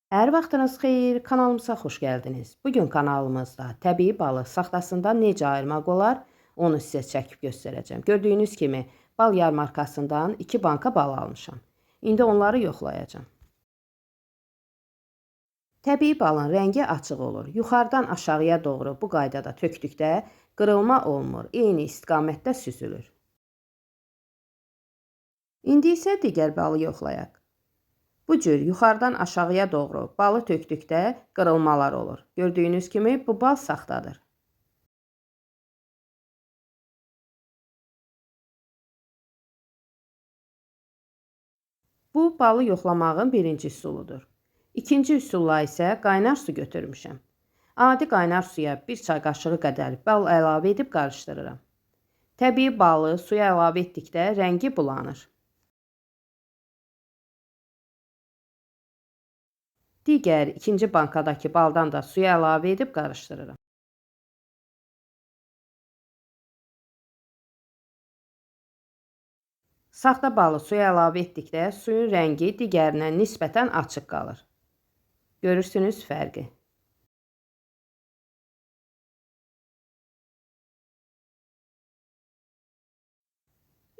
Hər vaxtınız xeyir, kanalımıza xoş gəldiniz. Bugün kanalımızda təbii balı saxtasından necə ayırmaq olar, onu sizə çəkib göstərəcəm. Gördüyünüz kimi bal yarmarkasından 2 banka bal almışam. İndi onları yoxlayacağım. Təbii balın rəngi açıq olur. Yuxarıdan aşağıya doğru bu qaydada tökdükdə qırılma olmur, eyni istiqamətdə süzülür. İndi isə digər balı yoxlayaq. Bu cür yuxarıdan aşağıya doğru balı tökdükdə qırılmalar olur. Gördüyünüz kimi bu bal saxtadır. Bu balı yoxlamağın birinci üsuludur. İkinci üsulla isə qaynar su götürmüşəm. Adi qaynar suya 1 çay qaşığı qədər bal əlavə edib qarışdırıram. Təbii balı suya əlavə etdikdə rəngi bulanır. Digər ikinci bankadakı baldan da suya əlavə edib qarışdırıram. Saxta balı suya əlavə etdikdə suyun rəngi digərinə nisbətən açıq qalır. Görürsünüz fərqi.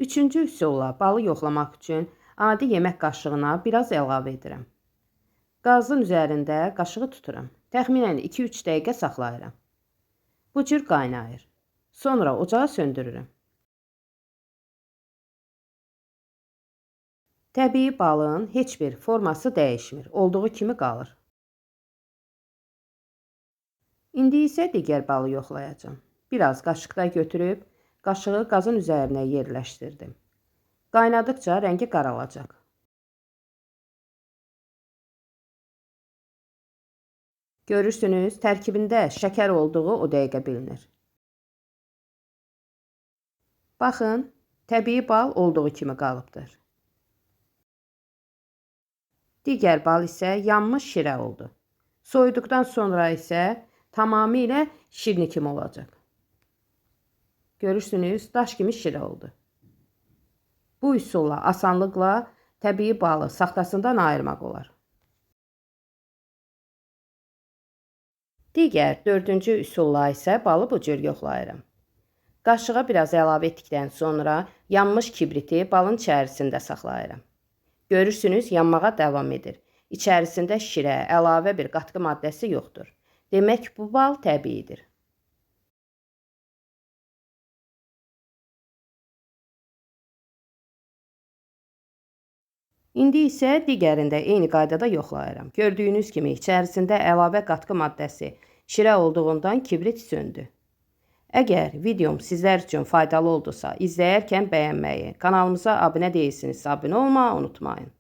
Üçüncü üsulla balı yoxlamaq üçün adi yemək qaşığına biraz əlavə edirəm. Qazın üzərində qaşığı tuturam. Təxminən 2-3 dəqiqə saxlayıram. Bu cür qaynayır. Sonra ocağı söndürürəm. Təbii balın heç bir forması dəyişmir, olduğu kimi qalır. İndi isə digər balı yoxlayacağım. Biraz qaşıqda götürüb, qaşığı qazın üzərinə yerləşdirdim. Qaynadıqca rəngi qaralacaq. Görürsünüz, tərkibində şəkər olduğu o dəqiqə bilinir. Baxın, təbii bal olduğu kimi qalıbdır. Digər bal isə yanmış şirə oldu. Soyuduqdan sonra isə tamamilə şirni kimi olacaq. Görürsünüz, daş kimi şirə oldu. Bu üsulla asanlıqla təbii balı saxtasından ayırmaq olar. Digər dördüncü üsulla isə balı bu cür yoxlayıram. Qaşığa biraz əlavə etdikdən sonra yanmış kibriti balın içərisində saxlayıram. Görürsünüz, yanmağa davam edir. İçərisində şirə, əlavə bir qatqı maddəsi yoxdur. Demək, bu bal təbiidir. İndi isə digərində eyni qaydada yoxlayıram. Gördüyünüz kimi içərisində əlavə qatqı maddəsi şirə olduğundan kibrit söndü. Əgər videom sizlər üçün faydalı oldusa, izləyərkən bəyənməyi, kanalımıza abunə değilsinizsə abunə olmağı unutmayın.